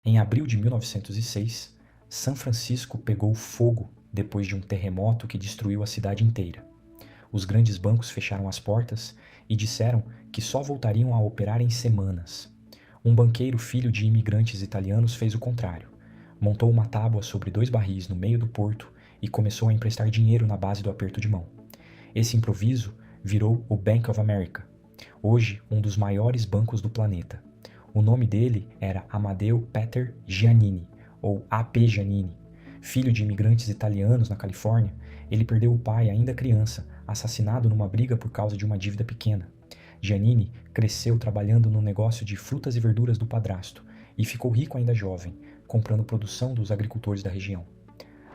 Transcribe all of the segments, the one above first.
Em abril de 1906, São Francisco pegou fogo depois de um terremoto que destruiu a cidade inteira. Os grandes bancos fecharam as portas e disseram que só voltariam a operar em semanas. Um banqueiro filho de imigrantes italianos fez o contrário. Montou uma tábua sobre 2 barris no meio do porto e começou a emprestar dinheiro na base do aperto de mão. Esse improviso virou o Bank of America, hoje um dos maiores bancos do planeta. O nome dele era Amadeo Peter Giannini, ou A.P. Giannini. Filho de imigrantes italianos na Califórnia, ele perdeu o pai ainda criança, assassinado numa briga por causa de uma dívida pequena. Giannini cresceu trabalhando no negócio de frutas e verduras do padrasto e ficou rico ainda jovem, comprando produção dos agricultores da região.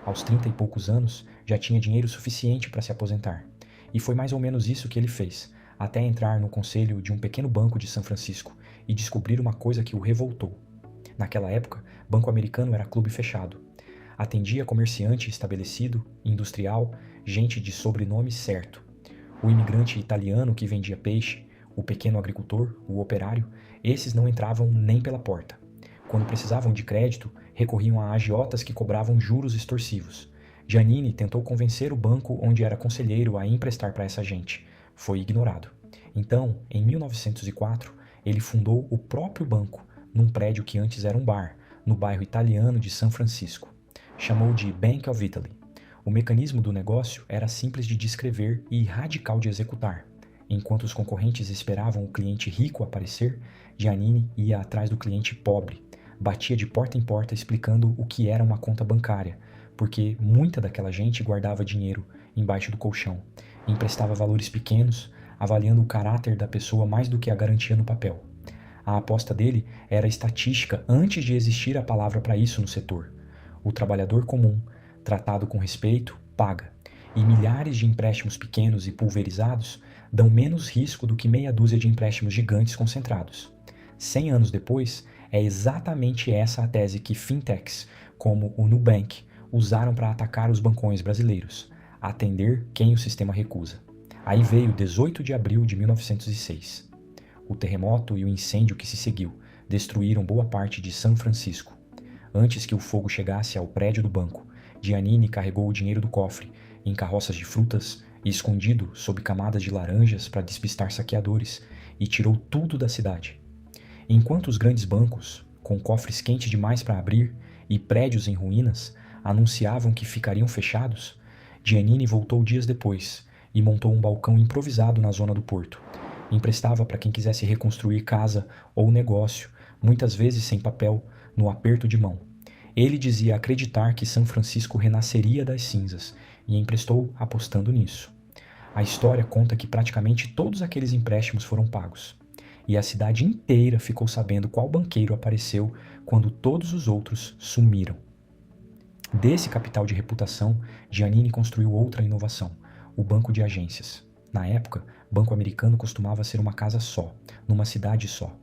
Aos 30 e poucos anos, já tinha dinheiro suficiente para se aposentar. E foi mais ou menos isso que ele fez, até entrar no conselho de um pequeno banco de São Francisco e descobrir uma coisa que o revoltou. Naquela época, banco americano era clube fechado. Atendia comerciante estabelecido, industrial, gente de sobrenome certo. O imigrante italiano que vendia peixe, o pequeno agricultor, o operário, esses não entravam nem pela porta. Quando precisavam de crédito, recorriam a agiotas que cobravam juros extorsivos. Giannini tentou convencer o banco onde era conselheiro a emprestar para essa gente. Foi ignorado. Então, em 1904, ele fundou o próprio banco, num prédio que antes era um bar, no bairro italiano de São Francisco. Chamou de Bank of Italy. O mecanismo do negócio era simples de descrever e radical de executar. Enquanto os concorrentes esperavam o cliente rico aparecer, Giannini ia atrás do cliente pobre. Batia de porta em porta explicando o que era uma conta bancária, porque muita daquela gente guardava dinheiro embaixo do colchão, emprestava valores pequenos, avaliando o caráter da pessoa mais do que a garantia no papel. A aposta dele era estatística antes de existir a palavra para isso no setor. O trabalhador comum, tratado com respeito, paga, e milhares de empréstimos pequenos e pulverizados dão menos risco do que meia dúzia de empréstimos gigantes concentrados. 100 anos depois, é exatamente essa a tese que fintechs, como o Nubank, usaram para atacar os bancões brasileiros, atender quem o sistema recusa. Aí veio 18 de abril de 1906. O terremoto e o incêndio que se seguiu destruíram boa parte de São Francisco. Antes que o fogo chegasse ao prédio do banco, Giannini carregou o dinheiro do cofre em carroças de frutas e escondido sob camadas de laranjas para despistar saqueadores, e tirou tudo da cidade. Enquanto os grandes bancos, com cofres quentes demais para abrir e prédios em ruínas, anunciavam que ficariam fechados, Giannini voltou dias depois e montou um balcão improvisado na zona do porto. Emprestava para quem quisesse reconstruir casa ou negócio, muitas vezes sem papel, no aperto de mão. Ele dizia acreditar que São Francisco renasceria das cinzas e emprestou apostando nisso. A história conta que praticamente todos aqueles empréstimos foram pagos. E a cidade inteira ficou sabendo qual banqueiro apareceu quando todos os outros sumiram. Desse capital de reputação, Giannini construiu outra inovação, o banco de agências. Na época, banco americano costumava ser uma casa só, numa cidade só.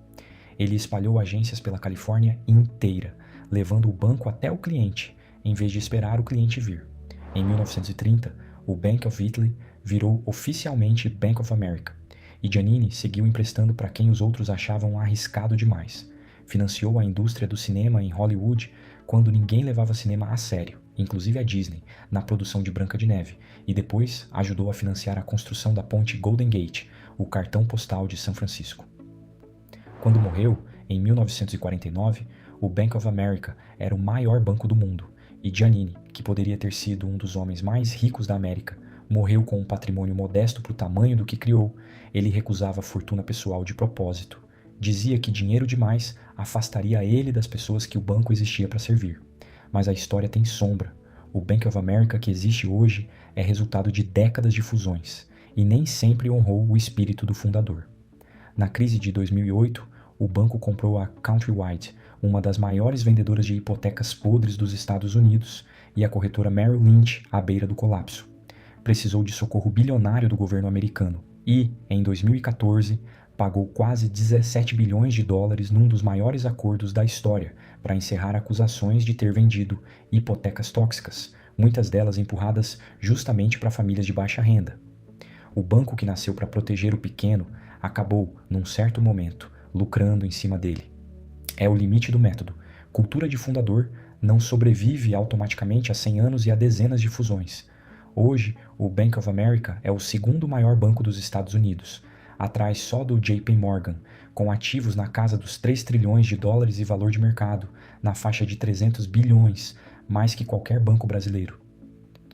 Ele espalhou agências pela Califórnia inteira, levando o banco até o cliente, em vez de esperar o cliente vir. Em 1930, o Bank of Italy virou oficialmente Bank of America, e Giannini seguiu emprestando para quem os outros achavam arriscado demais. Financiou a indústria do cinema em Hollywood quando ninguém levava cinema a sério, inclusive a Disney, na produção de Branca de Neve, e depois ajudou a financiar a construção da ponte Golden Gate, o cartão postal de São Francisco. Quando morreu, em 1949, o Bank of America era o maior banco do mundo, e Giannini, que poderia ter sido um dos homens mais ricos da América, morreu com um patrimônio modesto para o tamanho do que criou. Ele recusava a fortuna pessoal de propósito. Dizia que dinheiro demais afastaria ele das pessoas que o banco existia para servir. Mas a história tem sombra. O Bank of America que existe hoje é resultado de décadas de fusões, e nem sempre honrou o espírito do fundador. Na crise de 2008, o banco comprou a Countrywide, uma das maiores vendedoras de hipotecas podres dos Estados Unidos, e a corretora Merrill Lynch à beira do colapso. Precisou de socorro bilionário do governo americano e, em 2014, pagou quase 17 bilhões de dólares num dos maiores acordos da história para encerrar acusações de ter vendido hipotecas tóxicas, muitas delas empurradas justamente para famílias de baixa renda. O banco que nasceu para proteger o pequeno acabou, num certo momento, lucrando em cima dele. É o limite do método, Cultura de fundador não sobrevive automaticamente a 100 anos e a dezenas de fusões. Hoje, o Bank of America é o segundo maior banco dos Estados Unidos, atrás só do JP Morgan, com ativos na casa dos 3 trilhões de dólares e valor de mercado, na faixa de 300 bilhões, mais que qualquer banco brasileiro.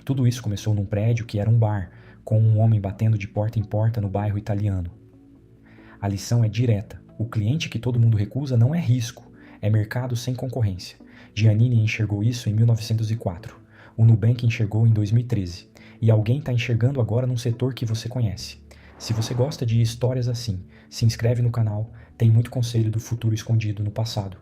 Tudo isso começou num prédio que era um bar, com um homem batendo de porta em porta no bairro italiano. A lição é direta. O cliente que todo mundo recusa não é risco, é mercado sem concorrência. Giannini enxergou isso em 1904. O Nubank enxergou em 2013. E alguém está enxergando agora num setor que você conhece. Se você gosta de histórias assim, se inscreve no canal, tem muito conselho do futuro escondido no passado.